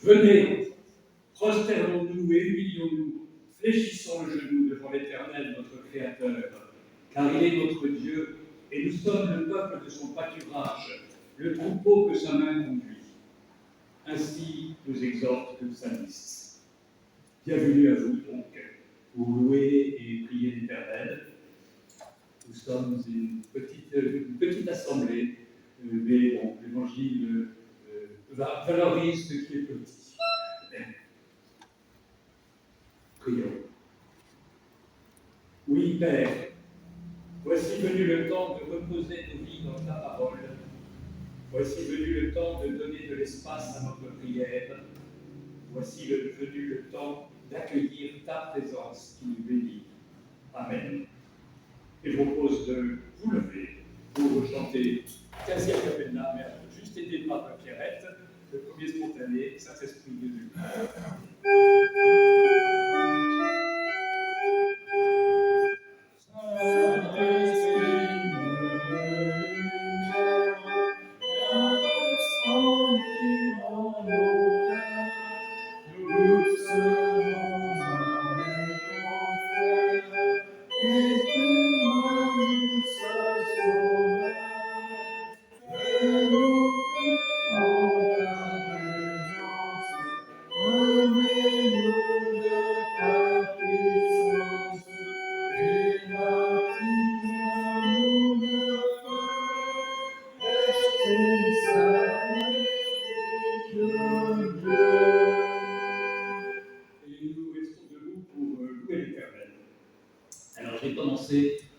Venez, prosternons-nous et humilions-nous, fléchissons le genou devant l'Éternel, notre Créateur, car il est notre Dieu, et nous sommes le peuple de son pâturage, le troupeau que sa main conduit. Ainsi nous exhorte le psalmiste. Bienvenue à vous donc, pour louer et prier l'Éternel. Nous sommes une petite assemblée, mais bon, l'Évangile valorise ce qui est petit. Prions. Oui, Père, voici venu le temps de reposer nos vies dans ta parole. Voici venu le temps de donner de l'espace à notre prière. Voici venu le temps d'accueillir ta présence qui nous bénit. Amen. Et je vous propose de vous lever pour chanter 15e Capella, mais juste aidé par Pierrette, le premier spontané, Saint-Esprit de Dieu.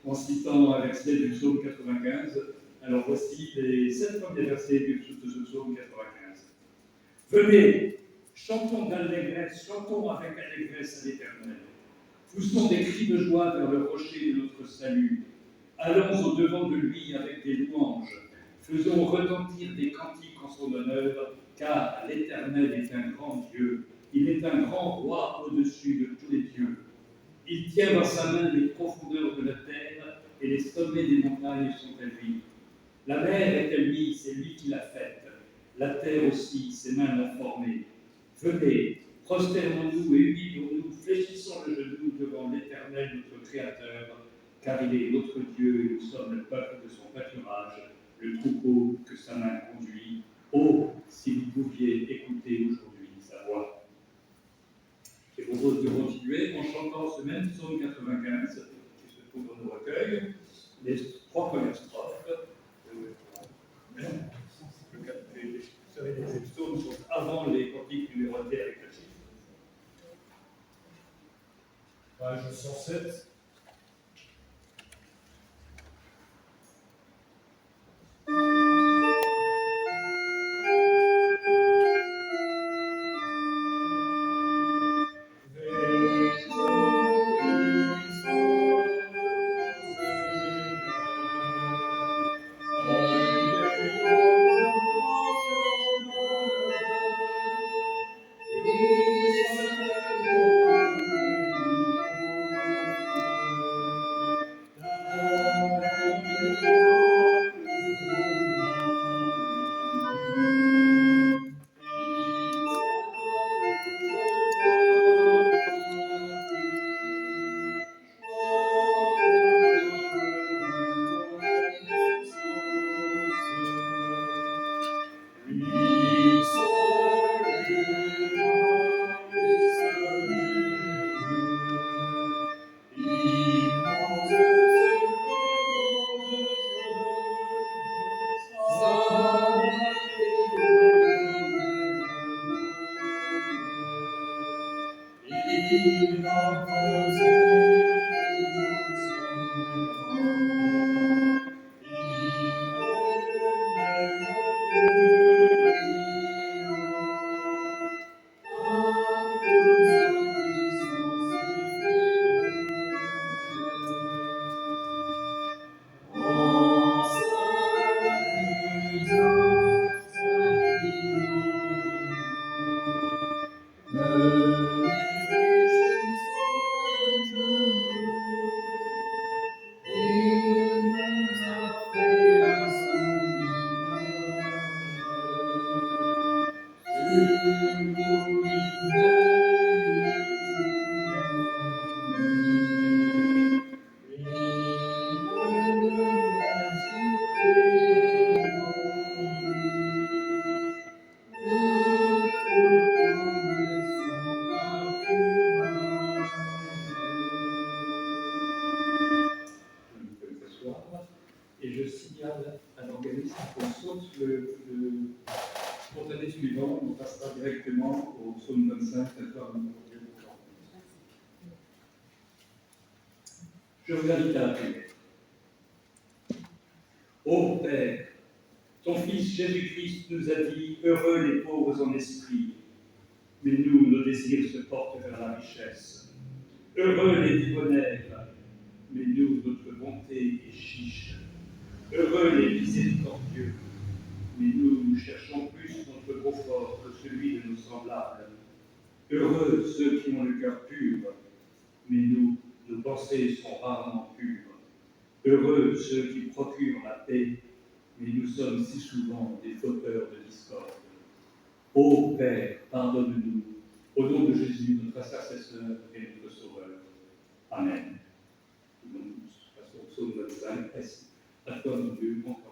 En citant un verset du psaume 95. Alors voici les 7 premiers versets de ce psaume 95. Venez, chantons d'allégresse, chantons avec allégresse à l'Éternel. Poussons des cris de joie vers le rocher de notre salut. Allons au-devant de lui avec des louanges. Faisons retentir des cantiques en son honneur, car l'Éternel est un grand Dieu. Il est un grand roi au-dessus de tous les dieux. Il tient dans sa main les profondeurs de la terre et les sommets des montagnes sont à lui. La mer est à lui, c'est lui qui l'a faite. La terre aussi, ses mains l'ont formée. Venez, prosternons-nous et humilions-nous, fléchissons le genou devant l'Éternel, notre Créateur, car il est notre Dieu et nous sommes le peuple de son pâturage, le troupeau que sa main conduit. Oh, si vous pouviez écouter aujourd'hui sa voix. Je vous propose de continuer en chantant ce même psaume 95 qui se trouve dans nos recueils, les 3 premières strophes. Les psaumes sont avant les cantiques numérotés avec le chiffre. Page 107. suivant, on passera directement au psaume 25, Je vous invite à la prière. Ô Père, ton Fils Jésus-Christ nous a dit « Heureux les pauvres en esprit », mais nous, nos désirs se portent vers la richesse. Heureux les débonnaires, mais nous, notre bonté est chiche. Heureux les miséricordieux, mais nous cherchons plus notre confort que celui de nos semblables. Heureux ceux qui ont le cœur pur, mais nous, nos pensées sont rarement pures. Heureux ceux qui procurent la paix, mais nous sommes si souvent des fauteurs de discorde. Ô Père, pardonne-nous, au nom de Jésus, notre intercesseur et notre Sauveur. Amen. Nous passons au psaume 25. À toi, mon Dieu, encore.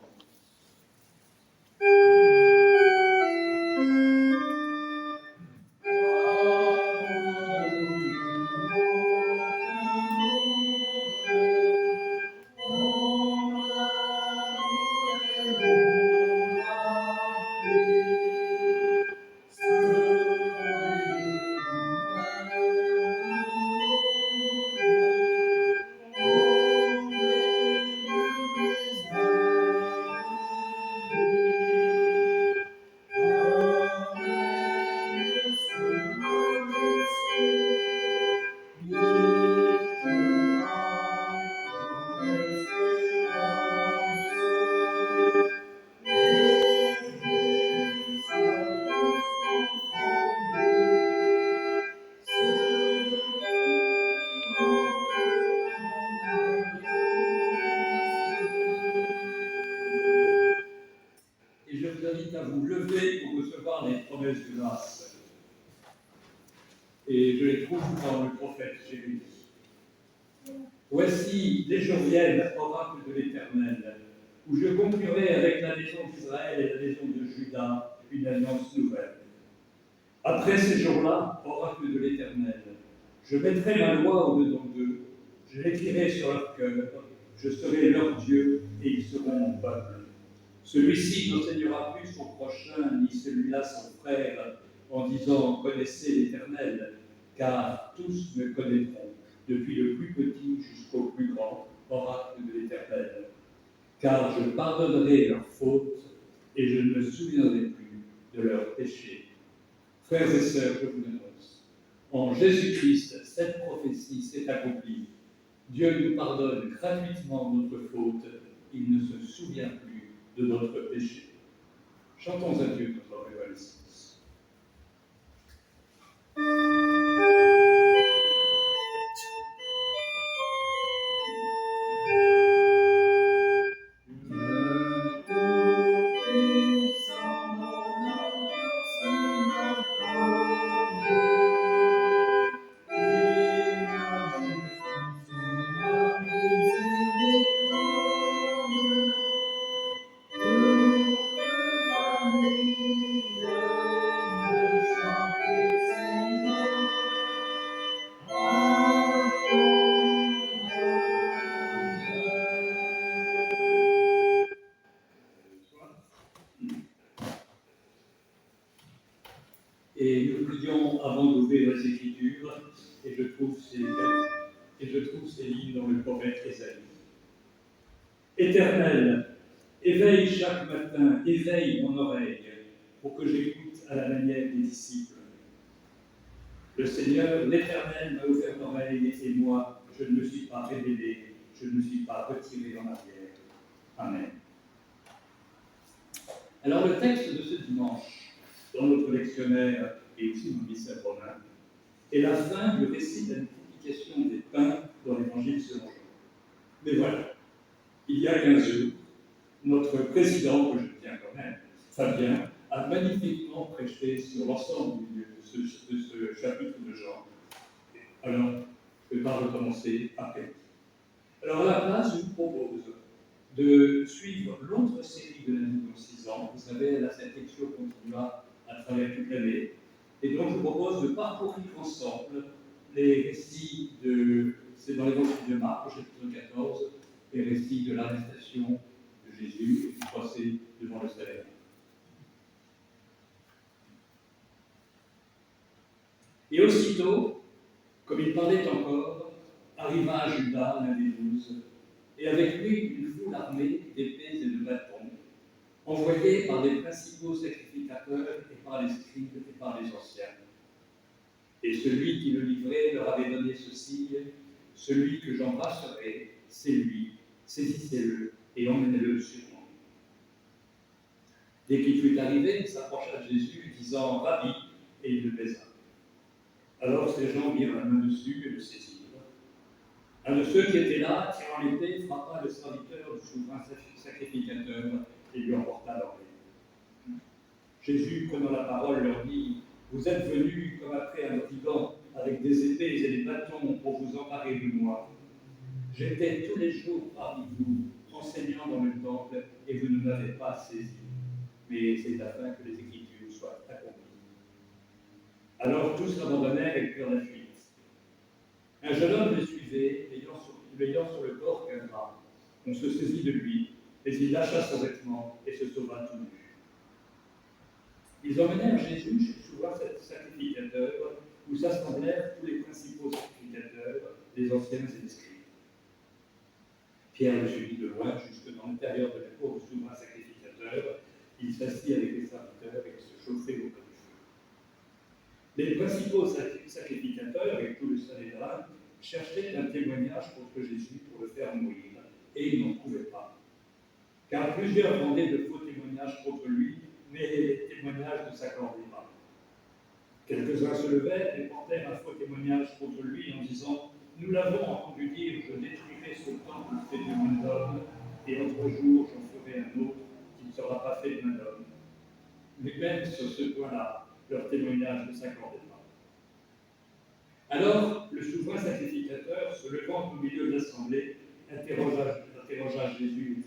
Et je vous invite à vous lever pour recevoir les promesses de grâce. Et je les trouve dans le prophète Jérémie. Voici, les jours viennent, oracle de l'Éternel, où je conclurai avec la maison d'Israël et la maison de Juda une alliance nouvelle. Après ces jours-là, oracle de l'Éternel, je mettrai ma loi au-dedans d'eux, je l'écrirai sur leur cœur, je serai leur Dieu et ils seront mon peuple. Celui-ci n'enseignera plus son prochain, ni celui-là son frère, en disant « Connaissez l'Éternel », car tous me connaîtront, depuis le plus petit jusqu'au plus grand, oracle de l'Éternel. Car je pardonnerai leurs fautes, et je ne me souviendrai plus de leurs péchés. Frères et sœurs, je vous annonce, en Jésus-Christ, cette prophétie s'est accomplie. Dieu nous pardonne gratuitement notre faute, il ne se souvient plus de notre péché. Chantons à Dieu notre reconnaissance. Et nous prions avant d'ouvrir les Écritures, et je trouve ces lignes dans le prophète Ésaïe. Éternel, éveille chaque matin, éveille mon oreille, pour que j'écoute à la manière des disciples. Le Seigneur, l'Éternel, m'a ouvert l'oreille, et moi, je ne me suis pas révélé, je ne me suis pas retiré en arrière. Amen. Alors le texte de ce dimanche, dans notre lectionnaire et aussi dans l'Église romain, est la fin du récit de la multiplication des pains dans l'Évangile selon Jean. Mais voilà, il y a 15 jours, notre président, que je tiens quand même, Fabien, a magnifiquement prêché sur l'ensemble de ce chapitre de Jean. Alors, je vais pas recommencer après. Alors à la place, je vous propose de suivre l'autre série de l'année dans 6 ans. Vous savez, là, cette lecture continuera à travers toute l'année. Et donc, je vous propose de parcourir ensemble les récits c'est dans l'évangile de Marc, au chapitre 14, les récits de l'arrestation de Jésus et du procès devant le Sanhédrin. Et aussitôt, comme il parlait encore, arriva Judas, l'un des 12, et avec lui une foule armée d'épées et de bâtons, envoyés par les principaux sacrificateurs et par les scribes et par les anciens. Et celui qui le livrait leur avait donné ce signe: celui que j'embrasserai, c'est lui, saisissez-le et emmenez-le sur moi. Dès qu'il fut arrivé, il s'approcha de Jésus, disant: Rabbi, et il le baisa. Alors ces gens mirent la main dessus et le saisirent. Un de ceux qui étaient là, tirant l'épée, frappa le serviteur du souverain sacrificateur et lui emporta l'oreille. Jésus, prenant la parole, leur dit: Vous êtes venus comme après un brigand, avec des épées et des bâtons pour vous emparer de moi. J'étais tous les jours parmi vous, enseignant dans le temple, et vous ne m'avez pas saisi. Mais c'est afin que les Écritures soient accomplies. Alors tous l'abandonnèrent et prirent la fuite. Un jeune homme le suivait, l'ayant sur le corps qu'un drap. On se saisit de lui, mais il lâcha son vêtement et se sauva tout nu. Ils emmenèrent Jésus chez le souverain sacrificateur, où s'assemblèrent tous les principaux sacrificateurs, les anciens et les scribes. Pierre le suivit de loin, jusque dans l'intérieur de la cour du souverain sacrificateur. Il s'assit avec les serviteurs et se chauffait auprès du feu. Les principaux sacrificateurs et tout le Sanhédrin cherchaient un témoignage contre Jésus pour le faire mourir, et ils n'en trouvaient pas. Car plusieurs rendaient de faux témoignages contre lui, mais les témoignages ne s'accordaient pas. Quelques-uns se levèrent et portèrent un faux témoignage contre lui en disant: Nous l'avons entendu dire, je détruirai ce temple fait de main d'homme, et en 3 jours j'en ferai un autre qui ne sera pas fait de main d'homme. Mais même sur ce point-là, leur témoignage ne s'accordait pas. Alors, le souverain sacrificateur, se levant au milieu de l'assemblée, interrogea Jésus et dit: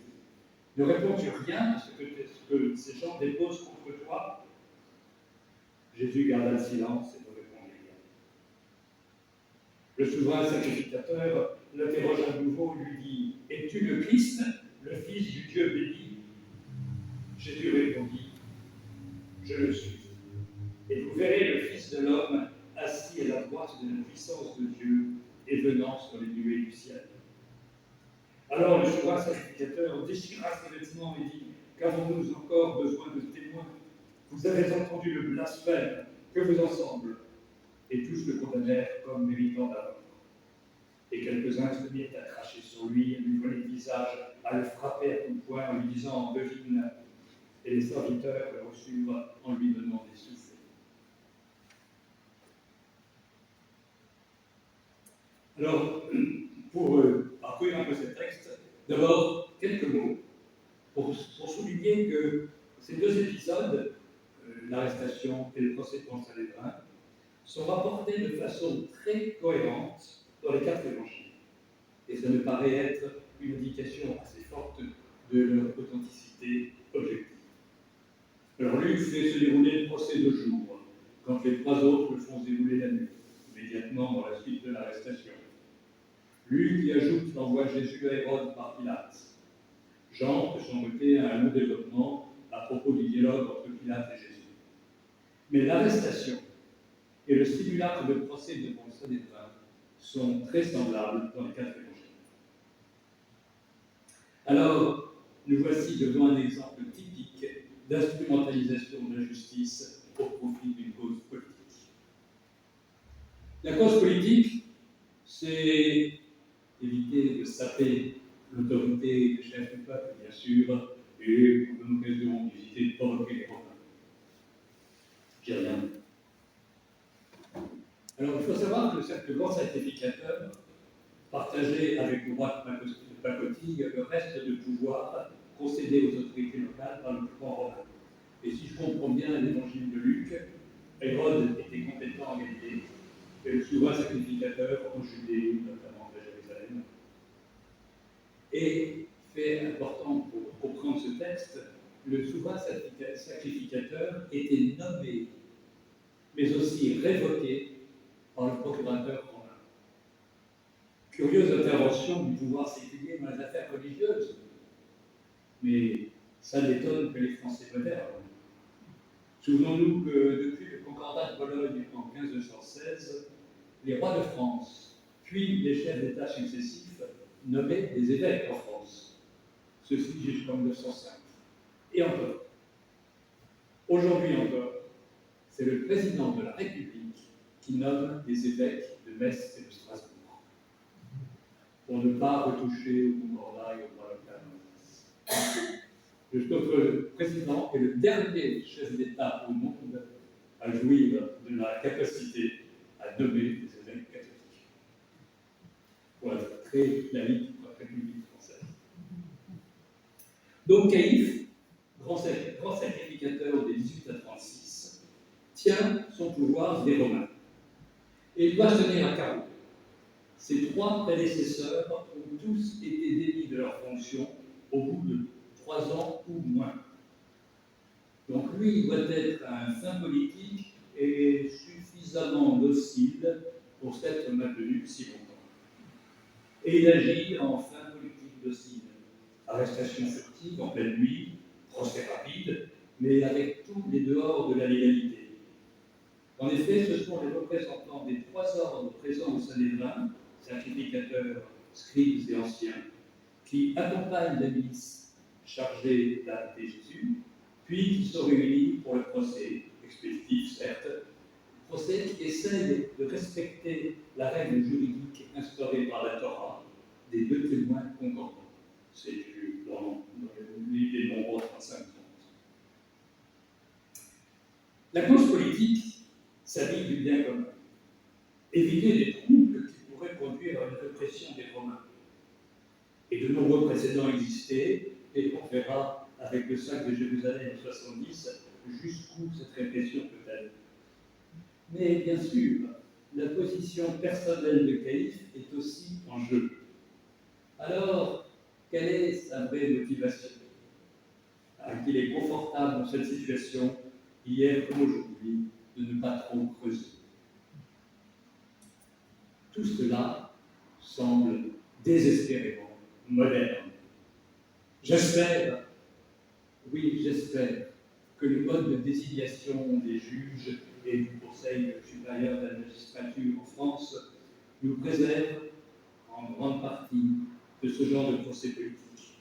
Ne réponds-tu rien à ce que ces gens déposent contre toi? Jésus garda le silence et ne répondit rien. Le souverain sacrificateur l'interroge à nouveau et lui dit: Es-tu le Christ, le Fils du Dieu béni? Jésus répondit: Je le suis. Et vous verrez le Fils de l'homme assis à la droite de la puissance de Dieu et venant sur les nuées du ciel. Alors le souverain sacrificateur déchira ses vêtements et dit: Qu'avons-nous encore besoin de témoins? Vous avez entendu le blasphème, que vous en semble? Et tous le condamnèrent comme méritant la mort. Et quelques-uns se mirent à cracher sur lui, à lui voler le visage, à le frapper à coups de poing en lui disant: Devine. Et les serviteurs le reçurent en lui donnant des souffles. Alors, pour parcourir un peu ce texte, d'abord quelques mots pour souligner que ces 2 épisodes, l'arrestation et le procès contre Sanhédrin, sont rapportés de façon très cohérente dans les 4 évangiles. Et ça me paraît être une indication assez forte de leur authenticité objective. Alors Luc fait se dérouler le procès de jour, quand les 3 autres le font se dérouler la nuit, immédiatement dans la suite de l'arrestation. Luc y ajoute l'envoi de Jésus à Hérode par Pilate. Jean, de son côté, a un long développement à propos du dialogue entre Pilate et Jésus. Mais l'arrestation et le simulacre de procès devant le Sanhédrin sont très semblables dans les 4 évangiles. Alors, nous voici devant un exemple typique d'instrumentalisation de la justice au profit d'une cause politique. La cause politique, c'est éviter de saper l'autorité des chefs du peuple, bien sûr, et pour une occasion d'éviter de provoquer les Romains. J'ai rien dit. Alors, il faut savoir que le grand sacrificateur partageait avec le roi de pacotille le reste de pouvoir concédé aux autorités locales par le pouvoir romain. Et si je comprends bien l'évangile de Luc, Hérode était compétent en Galilée, et le souverain sacrificateur en Judée, notamment à Jérusalem. Et, fait important pour comprendre ce texte, le souverain sacrificateur était nommé, mais aussi révoqué par le procurateur romain. Curieuse intervention du pouvoir séculier dans les affaires religieuses, mais ça n'étonne que les Français modernes. Souvenons-nous que depuis le Concordat de Bologne en 1516, les rois de France, puis les chefs d'État successifs, nommaient des évêques en France. Ceci jusqu'en 1905. Et encore, aujourd'hui encore, c'est le président de la République qui nomme des évêques de Metz et de Strasbourg, pour ne pas retoucher au Concordat et au droit local. Notre président est le dernier chef d'État au monde à jouir de la capacité à nommer des évêques catholiques. Pour être très laïque pour la République française. Donc Caïphe, grand sacrificateur des 18 à 36, tient son pouvoir des Romains. Et il doit se tenir à carreau. Ses trois prédécesseurs ont tous été démis de leurs fonctions au bout de 3 ans ou moins. Donc lui, il doit être un saint politique et suffisamment docile pour s'être maintenu si longtemps. Et il agit en fin politique docile. Arrestation furtive en pleine nuit, procès rapide, mais avec tous les dehors de la légalité. En effet, ce sont les représentants des 3 ordres présents au Sanhédrin, sacrificateurs, scribes et anciens, qui accompagnent la milice chargée d'arrêter Jésus, puis qui sont réunis pour le procès, expéditif certes, procès qui essaye de respecter la règle juridique instaurée par la Torah des 2 témoins concordants. C'est dans les nombreux 35 ans. La cause politique s'habille du bien commun. Éviter des troubles qui pourraient conduire à une répression des Romains. Et de nombreux précédents existaient, et on verra avec le sac de Jérusalem en 70 jusqu'où cette répression peut aller. Mais bien sûr, la position personnelle de Caïphe est aussi en jeu. Alors, quelle est sa vraie motivation? Qu'il est confortable dans cette situation, hier comme aujourd'hui, de ne pas trop creuser. Tout cela semble désespérément moderne. J'espère, oui, j'espère, que le mode de désignation des juges et du Conseil supérieur de la magistrature en France nous préserve en grande partie de ce genre de procès politique.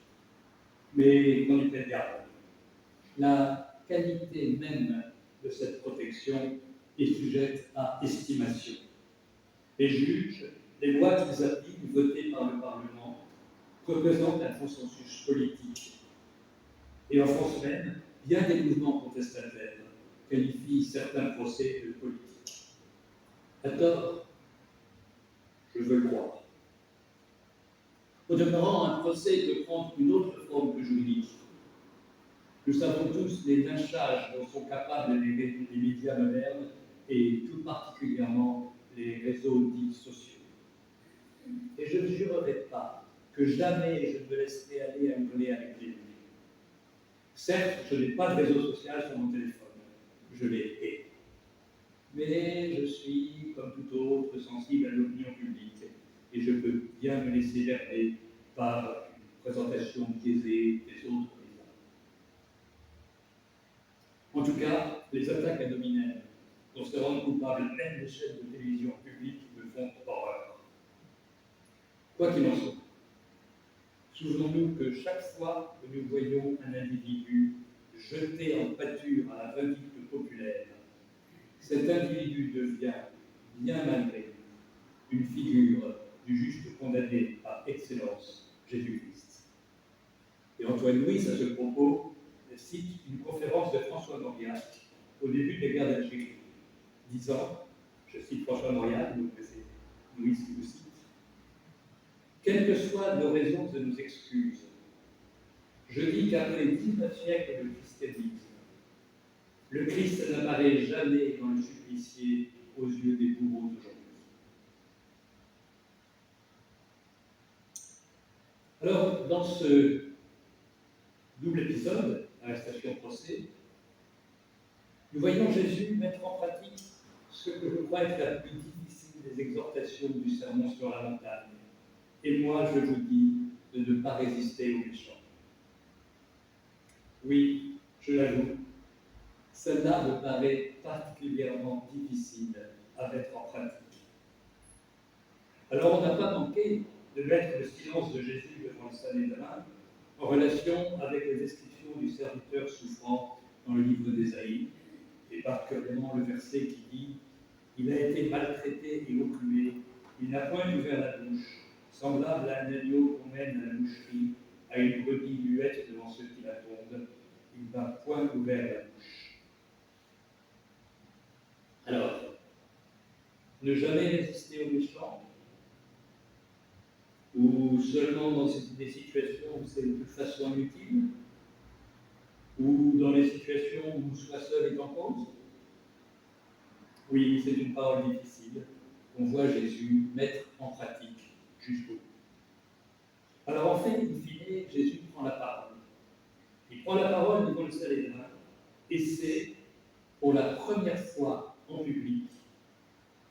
Mais qu'on y prenne garde. La qualité même de cette protection est sujette à estimation. Les juges, les lois qu'ils appliquent, votées par le Parlement, représentent un consensus politique. Et en France même, bien des mouvements contestataires qualifient certains procès de politique. À tort, je veux le croire. Au demeurant, un procès peut prendre une autre forme que juridique. Nous savons tous les lynchages dont sont capables les médias modernes et tout particulièrement les réseaux dits sociaux. Et je ne jurerai pas que jamais je ne me laisserai aller à hurler avec les nuits. Certes, je n'ai pas de réseau social sur mon téléphone, je les hais. Mais je suis, comme tout autre, sensible à l'opinion publique et je peux bien me laisser berner par une présentation biaisée des autres médias. En tout cas, les attaques à nominem, dont se rendent coupables même les chaînes de télévision publiques, me font horreur. Quoi qu'il en soit, souvenons-nous que chaque fois que nous voyons un individu jeté en pâture à la vindicte populaire, cet individu devient, bien malgré lui, une figure du juste condamné par excellence, Jésus-Christ. Et Antoine Louis, à ce propos, cite une conférence de François Mauriac au début des guerres d'Algérie, disant, je cite François Mauriac, donc c'est Louis qui vous cite, « Quelles que soient nos raisons et nos excuses, je dis qu'après 19 siècles de christianisme, le Christ n'apparaît jamais dans le supplicié aux yeux des bourreaux d'aujourd'hui. » Alors, dans ce double épisode, arrestation-procès, nous voyons Jésus mettre en pratique ce que je crois être la plus difficile des exhortations du sermon sur la montagne. Et moi, je vous dis de ne pas résister aux méchants. Oui, je l'avoue, celle-là me paraît particulièrement difficile à mettre en pratique. Alors on n'a pas manqué de mettre le silence de Jésus devant le Sanhédrin en relation avec les descriptions du serviteur souffrant dans le livre d'Ésaïe, et particulièrement le verset qui dit « Il a été maltraité et opprimé, il n'a point ouvert la bouche, semblable à un agneau qu'on mène à la boucherie, à une brebis muette devant ceux qui la tondent, il n'a point ouvert la bouche. » Alors, ne jamais résister aux méchants, ou seulement dans des situations où c'est de toute façon inutile, ou dans les situations où soi seul est en cause. Oui, c'est une parole difficile qu'on voit Jésus mettre en pratique jusqu'au bout. Alors en fait, in fine, Jésus prend la parole. Il prend la parole devant le Sanhédrin, et c'est pour la première fois en public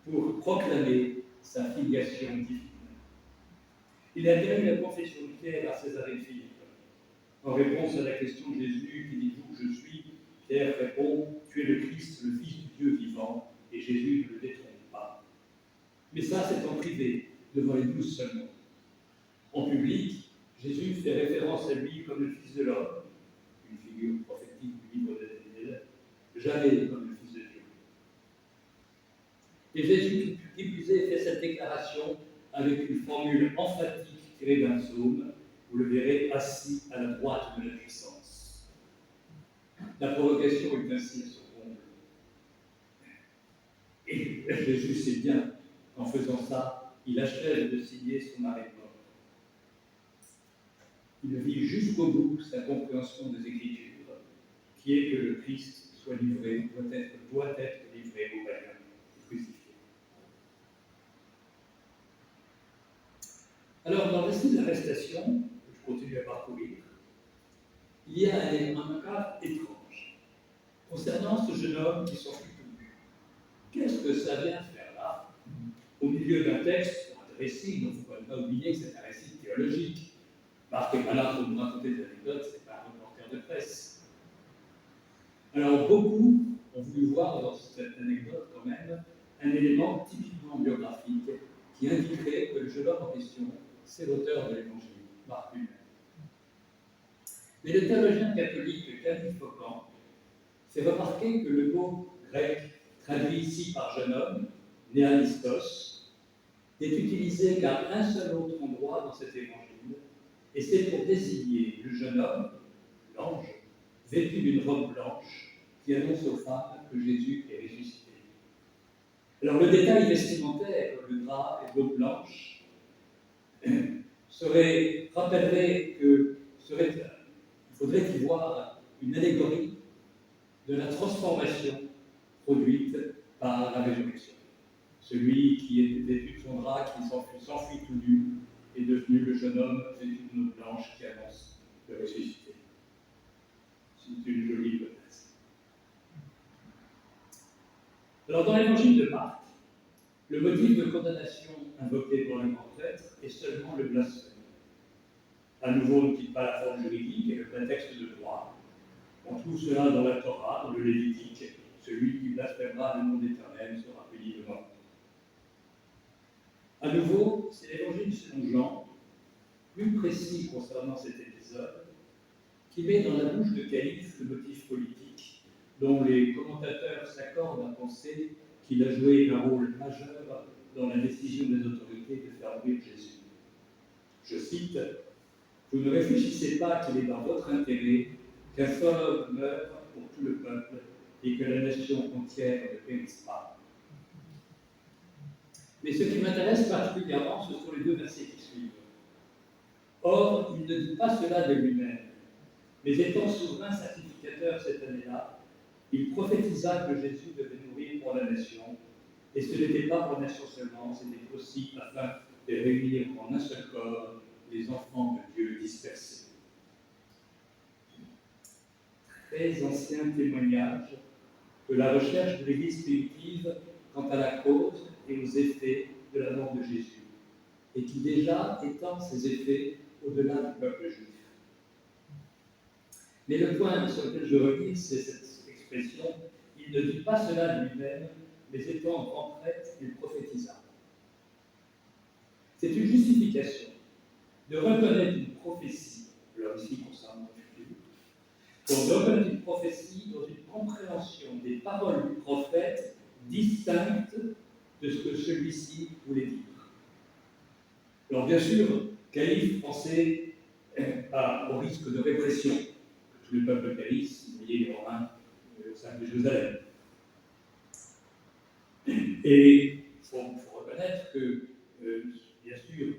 pour proclamer sa filiation divine. Il a tenu la confession de Pierre à Césarée Philippe. En réponse à la question de Jésus, qui dit « D'où je suis ?» Pierre répond « Tu es le Christ, le Fils du Dieu vivant. » Et Jésus ne le détrompe pas. Mais ça, c'est en privé, devant les 12 seulement. En public, Jésus fait référence à lui comme le Fils de l'homme, une figure prophétique du livre de Daniel, jamais comme le Fils de Dieu. Et Jésus, qui plus est, fait cette déclaration avec une formule emphatique tirée d'un psaume. Vous le verrez assis à la droite de la puissance. La provocation est ainsi à son comble. Et Jésus sait bien qu'en faisant ça, il achève de signer son arrêt de mort. Il vit jusqu'au bout sa compréhension des Écritures, qui est que le Christ soit livré, doit être livré aux païens, crucifié. Alors, dans le récit de l'arrestation, que je continue à parcourir, il y a un cas étrange concernant ce jeune homme qui s'enfuit tout nu. Qu'est-ce que ça vient faire là, au milieu d'un texte, un récit, dont il ne faut pas oublier que c'est un récit théologique. Marc n'est pas là pour nous raconter des anecdotes, ce n'est pas un reporter de presse. Alors, beaucoup ont voulu voir dans cette anecdote, quand même, un élément typiquement biographique qui indiquerait que le jeune homme en question, c'est l'auteur de l'Évangile, Marc lui-même. Mais le théologien catholique Camille Faucan fait remarquer que le mot grec, traduit ici par jeune homme, néanistos, n'est utilisé qu'à un seul autre endroit dans cet évangile, et c'est pour désigner le jeune homme, l'ange, vêtu d'une robe blanche, qui annonce aux femmes que Jésus est ressuscité. Alors le détail vestimentaire, le drap et l'eau blanche, rappellerait il faudrait y voir une allégorie de la transformation produite par la résurrection. Celui qui est vêtu de son drap, qui s'enfuit tout nu, est devenu le jeune homme vêtu d'une eau blanche qui annonce le ressuscité. C'est une jolie hypothèse. Alors, dans l'évangile de Marc, le motif de condamnation invoqué par le grand prêtre est seulement le blasphème. À nouveau, on ne quitte pas la forme juridique et le prétexte de droit. On trouve cela dans la Torah, dans le Lévitique. Celui qui blasphémera le nom d'Éternel sera puni de mort. À nouveau, c'est l'évangile selon Jean, plus précis concernant cet épisode, qui met dans la bouche de Caïphe le motif politique, dont les commentateurs s'accordent à penser qu'il a joué un rôle majeur dans la décision des autorités de faire mourir Jésus. Je cite « Vous ne réfléchissez pas qu'il est dans votre intérêt qu'un seul homme meure pour tout le peuple et que la nation entière ne périsse pas. » Mais ce qui m'intéresse particulièrement, ce sont les deux versets qui suivent. Or, il ne dit pas cela de lui-même, mais étant souverain sacrificateur cette année-là, il prophétisa que Jésus devait mourir pour la nation, et ce n'était pas pour la nation seulement, c'était aussi afin de réunir en un seul corps les enfants de Dieu dispersés. Très ancien témoignage de la recherche de l'Église primitive quant à la cause et aux effets de la mort de Jésus, et qui déjà étend ses effets au-delà du peuple juif. Mais le point sur lequel je reviens, c'est cette expression, il ne dit pas cela lui-même, mais étant grand prêtre, il prophétisa. C'est une justification de reconnaître une prophétie, alors ici concernant le futur, pour de reconnaître une prophétie dans une compréhension des paroles du prophète distinctes de ce que celui-ci voulait dire. Alors bien sûr, Caïphe pensait au risque de répression que tout le peuple périsse, vous voyez les Romains au sein de Jérusalem. Et il faut reconnaître que, bien sûr,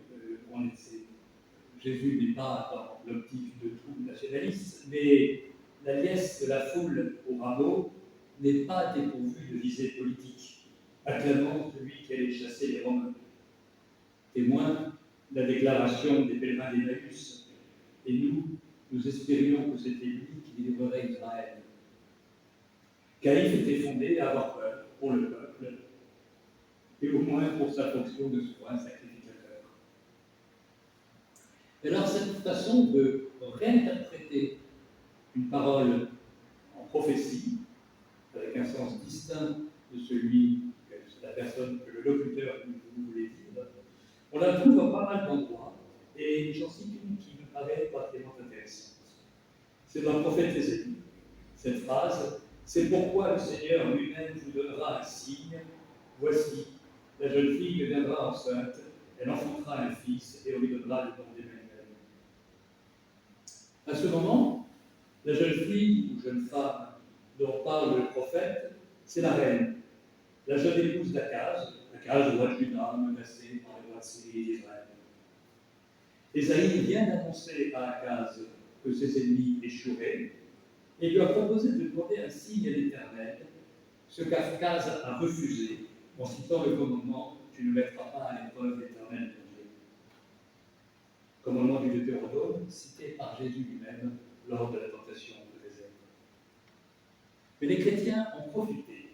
Jésus n'est pas dans l'optique de tout nationaliste, mais la liesse de la foule au rameau n'est pas dépourvue de visée politique, acclamant celui qui allait chasser les Romains. Témoin de la déclaration des pèlerins d'Emmaüs. Et nous espérions que c'était lui qui délivrerait Israël. Caïphe était fondé à avoir peur pour le peuple, et au moins pour sa fonction de souverain sacrificateur. Et alors, cette façon de réinterpréter une parole en prophétie, avec un sens distinct de celui de la personne que le locuteur vous voulait dire, on la trouve à pas mal d'endroits, et j'en cite une qui me paraît particulièrement intéressante. C'est dans le prophète Ésaïe, cette phrase, « C'est pourquoi le Seigneur lui-même vous donnera un signe. Voici, la jeune fille deviendra enceinte, elle enfantera un fils, et on lui donnera le nom d'Emmanuel. » À ce moment, la jeune fille ou jeune femme dont parle le prophète, c'est la reine, la jeune épouse d'Akaz, roi de Juda, menacé par les rois de Syrie et d'Israël. Ésaïe vient d'annoncer à Akaz que ses ennemis échoueraient et lui a proposé de demander un signe à l'Éternel, ce qu'Akaz a refusé en citant le commandement « Tu ne mettras pas à l'épreuve l'Éternel ton Dieu ». Commandement du Deutéronome, cité par Jésus lui-même lors de la tentation au désert. Mais les chrétiens ont profité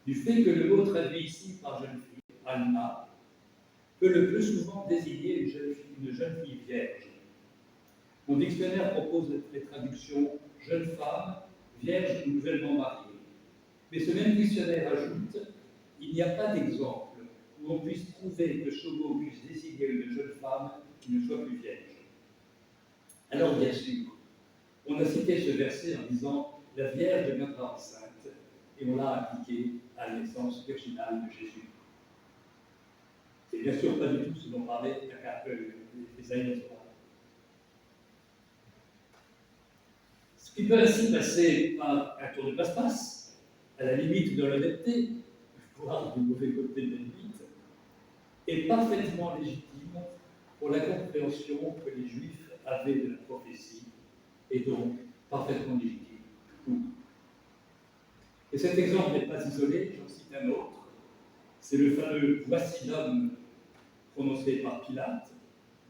du fait que le mot traduit ici par jeune fille, Alma, peut le plus souvent désigner une jeune fille vierge. Mon dictionnaire propose les traductions jeune femme, vierge ou nouvellement mariée. Mais ce même dictionnaire ajoute il n'y a pas d'exemple où on puisse prouver que ce mot puisse désigner une jeune femme qui ne soit plus vierge. Alors, bien sûr, on a cité ce verset en disant la Vierge deviendra enceinte et on l'a appliqué à la naissance virginale de Jésus. C'est bien sûr pas du tout ce dont parlait Ésaïe. Ce qui peut ainsi passer par un tour de passe-passe, à la limite de l'honnêteté, voire du mauvais côté de la limite, est parfaitement légitime pour la compréhension que les Juifs avaient de la prophétie, et donc parfaitement légitime. Et cet exemple n'est pas isolé, j'en cite un autre. C'est le fameux « Voici l'homme » prononcé par Pilate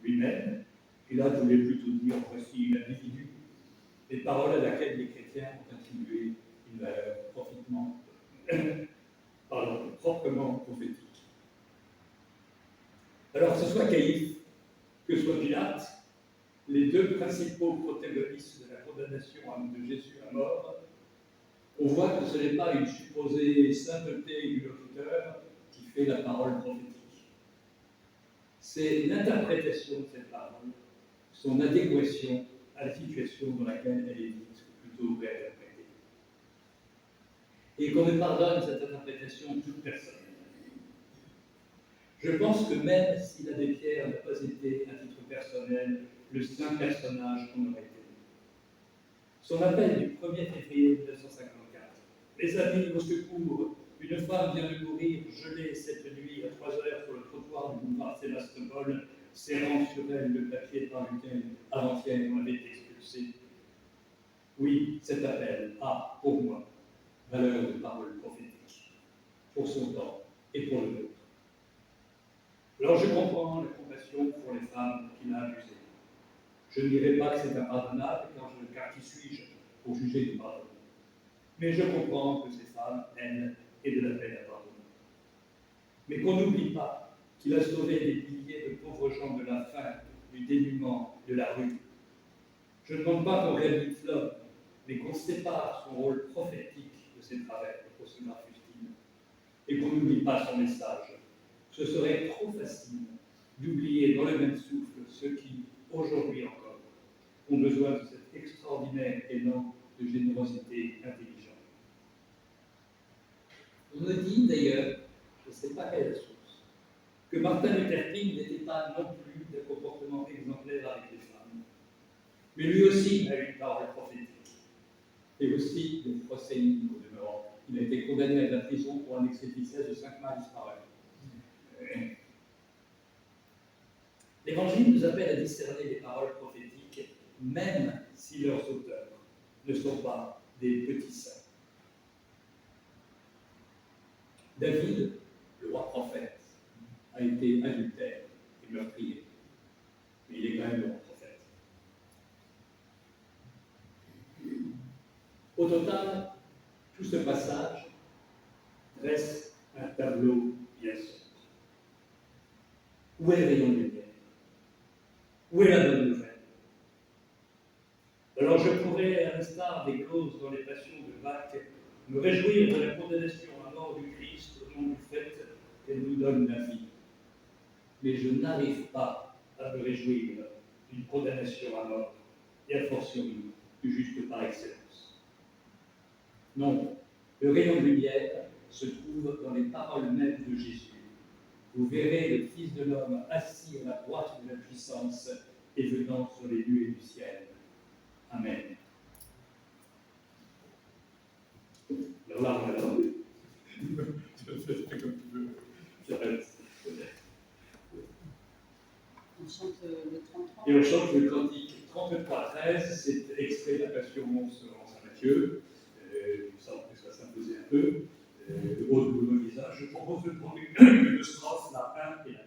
lui-même. Pilate voulait plutôt dire « Voici l'individu », les paroles à laquelle les chrétiens ont attribué une valeur proprement prophétique. Alors, que ce soit Caïphe, que ce soit Pilate, les deux principaux protagonistes de la condamnation de Jésus à mort, on voit que ce n'est pas une supposée sainteté du locuteur qui fait la parole prophétique. C'est l'interprétation de cette parole, son adéquation à la situation dans laquelle elle est dite, plutôt réinterprétée. Et qu'on ne pardonne cette interprétation toute personne. Je pense que même si l'abbé Pierre n'a pas été, à titre personnel, le saint personnage qu'on aurait été. Son appel du 1er février 1954. Les amis, au secours, une femme vient de mourir gelée cette nuit à 3 heures sur le trottoir du boulevard Sébastopol, serrant sur elle le papier par lequel, avant-hier, on avait été expulsé. Oui, cet appel a, pour moi, valeur de parole prophétique, pour son temps et pour le nôtre. Alors je comprends la compassion pour les femmes qui l'a abusée. Je ne dirai pas que c'est impardonnable, car qui suis-je pour juger du pardon. Mais je comprends que ces femmes, elles, aient de la peine à pardonner. Mais qu'on n'oublie pas qu'il a sauvé des milliers de pauvres gens de la faim, du dénuement, de la rue. Je ne demande pas qu'on réhabilite l'homme, mais qu'on sépare son rôle prophétique ses travers pour ce Marcustine, et qu'on n'oublie pas son message. Ce serait trop facile d'oublier dans le même souffle ceux qui, aujourd'hui encore, ont besoin de cet extraordinaire élan de générosité intelligente. On me dit d'ailleurs, je ne sais pas quelle est la source, que Martin Luther King n'était pas non plus d'un comportement exemplaire avec les femmes. Mais lui aussi a eu une parole prophétique. Et aussi des procès uniques au demeurant. Il a été condamné à la prison pour un excès de vitesse de 5 miles par heure. L'Évangile nous appelle à discerner les paroles prophétiques, même si leurs auteurs ne sont pas des petits saints. David, le roi prophète, a été adultère et meurtrier. Mais il est quand même le roi prophète. Au total, tout ce passage dresse un tableau bien sombre. Où est le rayon de lumière? Où est la bonne nouvelle? Alors je pourrais, à l'instar des causes dans les passions de Bach, me réjouir de la condamnation à mort du Christ au nom du fait qu'elle nous donne la vie. Mais je n'arrive pas à me réjouir d'une condamnation à mort, et a fortiori du juste par excellence. Non, le rayon de lumière se trouve dans les paroles mêmes de Jésus. Vous verrez le Fils de l'homme assis à la droite de la puissance et venant sur les nuées du ciel. Amen. Alors là, on a l'entendu. Fais comme tu veux. J'arrête. On chante le 33. Et on chante le cantique 33-13, c'est extrait de la Passion en Saint-Matthieu. Ça, on peut s'imposer un peu. Au double visage, je propose de prendre une strophe, la 1 et la 4.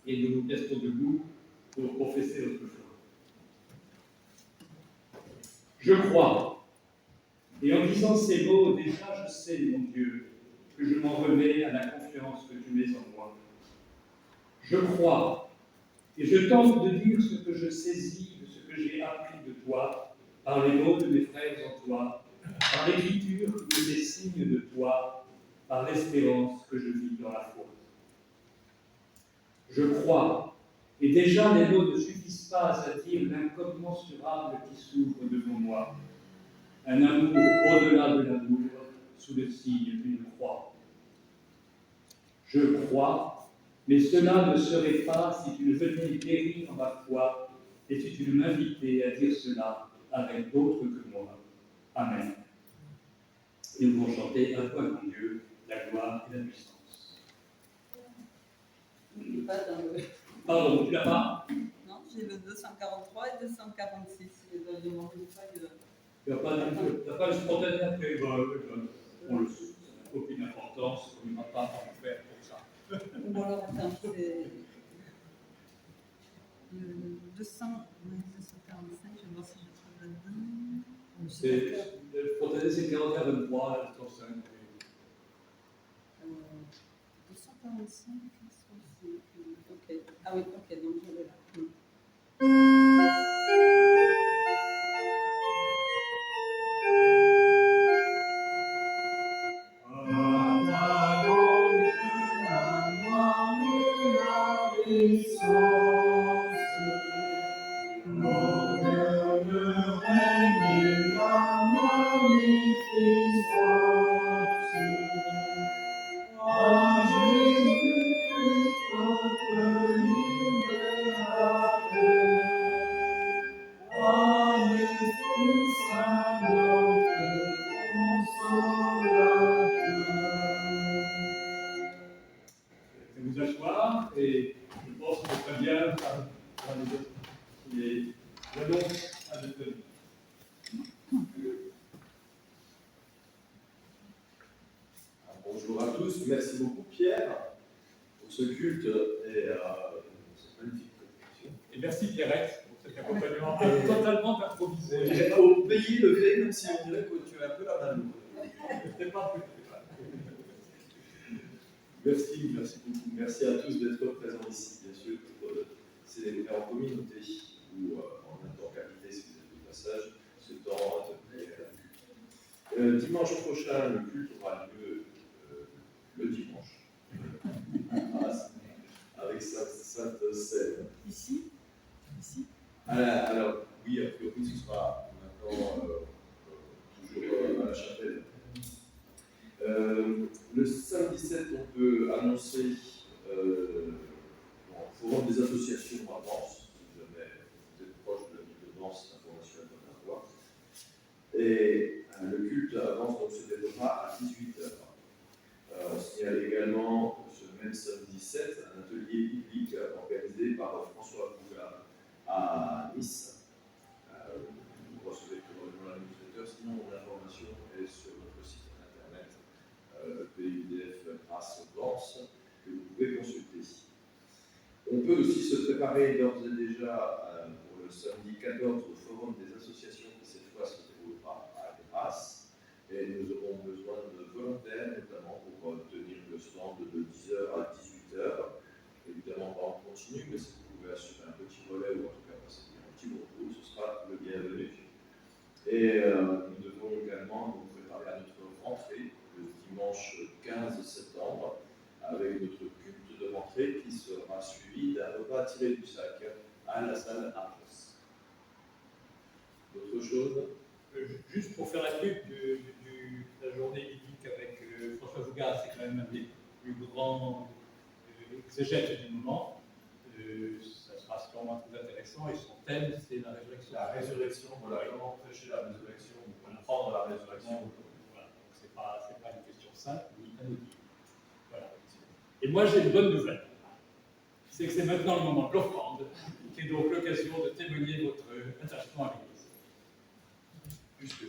Et nous nous restons debout pour confesser notre foi. Je crois, et en disant ces mots, déjà je sais, mon Dieu, que je m'en remets à la confiance que tu mets en moi. Je crois, et je tente de dire ce que je saisis de ce que j'ai appris de toi, par les mots de mes frères en toi, par l'écriture de ces signes de toi, par l'espérance que je vis dans la foi. Je crois, et déjà les mots ne suffisent pas à dire l'incommensurable qui s'ouvre devant moi. Un amour au-delà de l'amour, sous le signe d'une croix. Je crois, mais cela ne serait pas si tu ne venais guérir ma foi et si tu ne m'invitais à dire cela avec d'autres que moi. Amen. Et nous allons chanter à toi, mon Dieu, la gloire et la puissance. Il n'est pas dans le... Pardon, tu l'as pas? j'ai le 243 et 246. Et ben, il y aura une feuille. Il n'y a pas le spontané après, on le sait, ça n'a aucune importance, on n'a pas à en faire pour ça. Bon, alors, attends, c'est. Le 245, je vais voir si je trouve là-dedans. Le spontané, c'est 41, 23, 35. 245, ok. Ah oui, ok, donc je l'ai là. Vous asseoir et je pense que c'est très bien par les annonces à venir. Bonjour à tous, merci beaucoup Pierre pour ce culte et cette magnifique prédication. Et merci Pierrette pour cet accompagnement totalement improvisé. Il faut payer le fait même si on dirait que tu as un peu la main lourde. C'était pas plus. Merci beaucoup. Merci à tous d'être présents ici, bien sûr, pour célébrer en communauté ou en interqualité si vous êtes de passage, ce temps de prière. Dimanche prochain, le culte aura lieu le dimanche, avec Sainte Seine. Ici. Alors, oui, a priori, ce sera maintenant toujours à la chapelle. Le samedi 7, on peut annoncer forum des associations à Vence, si jamais vous êtes proche de la ville de Vence, l'information est bonne à voir. Et le culte à Vence donc, se développera à 18h. On signale également ce même samedi 7 un atelier biblique organisé par François Bougard à Nice. Vous recevez probablement la newsletter, sinon l'information est sur notre site internet PUDF Grâce Vence que vous pouvez consulter. On peut aussi se préparer d'ores et déjà pour le samedi 14 au Forum des associations qui cette fois se déroulera à Grasse. Et nous aurons besoin de volontaires, notamment pour tenir le stand de 10h à 18h. Évidemment, pas en continu, mais si vous pouvez assurer un petit relais ou en tout cas passer un petit groupe, ce sera le bienvenu. Et nous devons également nous préparer à notre rentrée le dimanche 15 septembre avec notre culte de rentrée qui sera suivi d'un repas tiré du sac à la salle Arthos. D'autres choses? Juste pour faire la pub de la journée biblique avec François Bougard, c'est quand même un des plus grands exégètes du moment. Ça sera sûrement très intéressant et son thème, c'est la résurrection. La résurrection, voilà, comment prêcher la résurrection, ou comprendre la résurrection. Voilà, donc c'est pas une question simple, mais anodine. Voilà. Et moi, j'ai une bonne nouvelle. C'est que c'est maintenant le moment de l'offrande, qui est donc l'occasion de témoigner votre attachement à l'Église. Juste.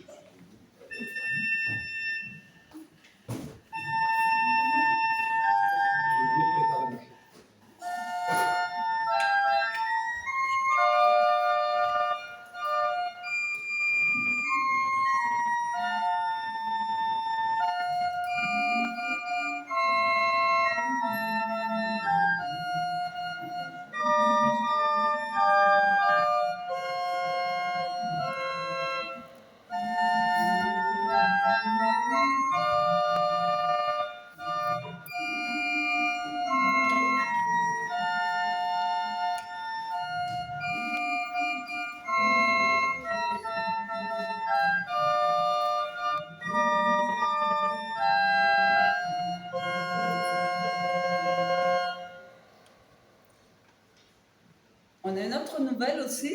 On a une autre nouvelle aussi.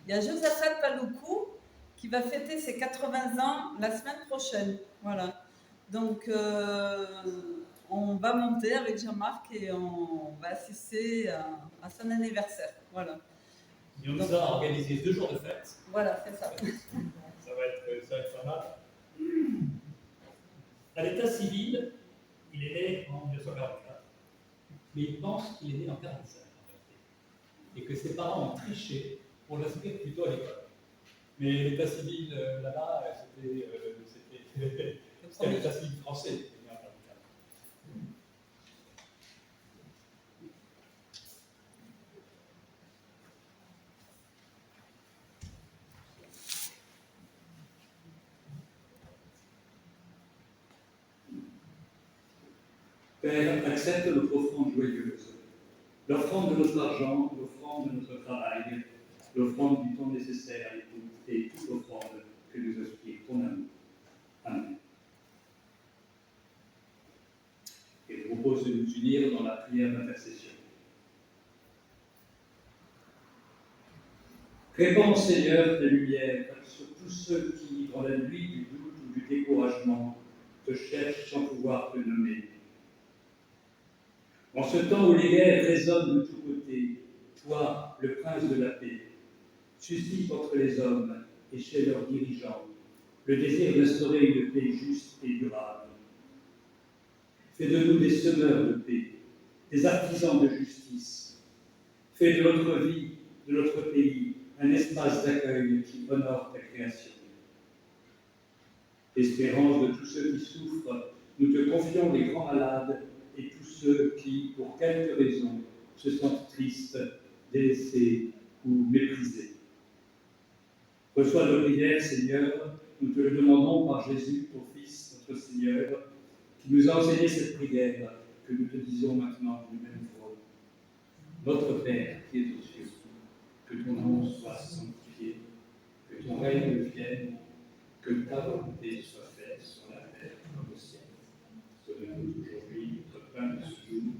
Il y a Josaphat Paloukou qui va fêter ses 80 ans la semaine prochaine. Voilà. Donc, on va monter avec Jean-Marc et on va assister à son anniversaire. Voilà. Et on nous a organisé 2 jours de fête. Voilà, c'est ça. Ça va être pas mal. À l'état civil, il est né en 1944, mais il pense qu'il est né en 1945 en réalité, et que ses parents ont triché pour l'inscrire plutôt à l'école. Mais l'état civil là-bas, c'était l'état civil français. Qui était né en 1944. Père, accepte notre offrande joyeuse, l'offrande de notre argent, l'offrande de notre travail, l'offrande du temps nécessaire à l'écoute et toute offrande que nous inspire ton amour. Amen. Et je vous propose de nous unir dans la prière d'intercession. Répands, Seigneur, ta lumière sur tous ceux qui, dans la nuit du doute ou du découragement, te cherchent sans pouvoir te nommer. En ce temps où les guerres résonnent de tous côtés, toi, le prince de la paix, suscite entre les hommes et chez leurs dirigeants le désir d'instaurer une paix juste et durable. Fais de nous des semeurs de paix, des artisans de justice. Fais de notre vie, de notre pays, un espace d'accueil qui honore ta création. Espérance de tous ceux qui souffrent, nous te confions les grands malades et tous ceux qui, pour quelque raison, se sentent tristes, délaissés ou méprisés. Reçois nos prières, Seigneur, nous te le demandons par Jésus, ton Fils, notre Seigneur, qui nous a enseigné cette prière que nous te disons maintenant d'une même voix. Notre Père qui es aux cieux, que ton nom soit sanctifié, que ton règne vienne, que ta volonté soit faite sur la terre comme au ciel. Donne-nous aujourd'hui notre pain de ce jour.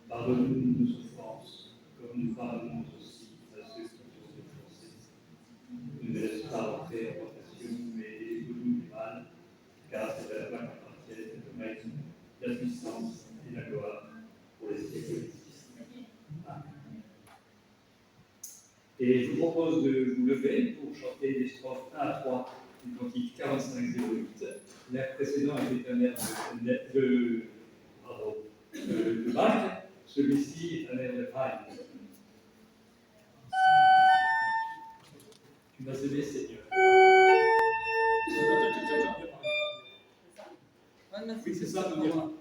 Pardonne-nous nos offenses, comme nous pardonnons aussi à ceux qui nous ont offensés. Ne laisse pas entrer en tentation, mais délivre-nous du mal, car c'est à la fin qu'appartiennent le règne, la puissance et la gloire pour les siècles. Amen. Et je vous propose de vous lever pour chanter les strophes 1 à 3 du cantique 45-08. L'air précédent était un air de Bach, celui-ci est un air de Haydn. Tu m'as aimé, Seigneur. Oui, c'est ça, nous dira.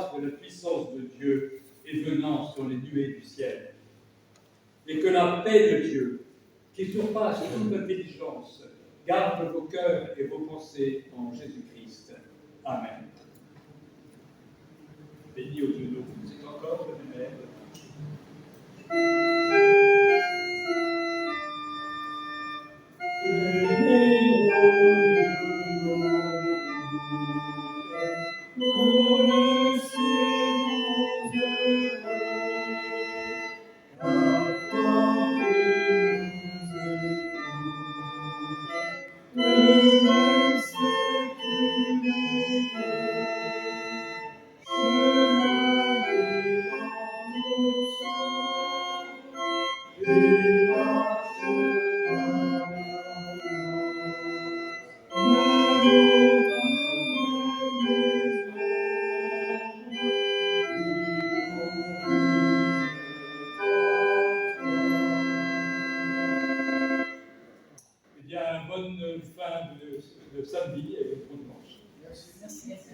grâce de la puissance de Dieu est venant sur les nuées du ciel. Et que la paix de Dieu, qui surpasse toute intelligence, garde vos cœurs et vos pensées en Jésus-Christ. Amen. Béni au Dieu nous, c'est encore le même. Eh bien, bonne fin de samedi et bon dimanche. Merci.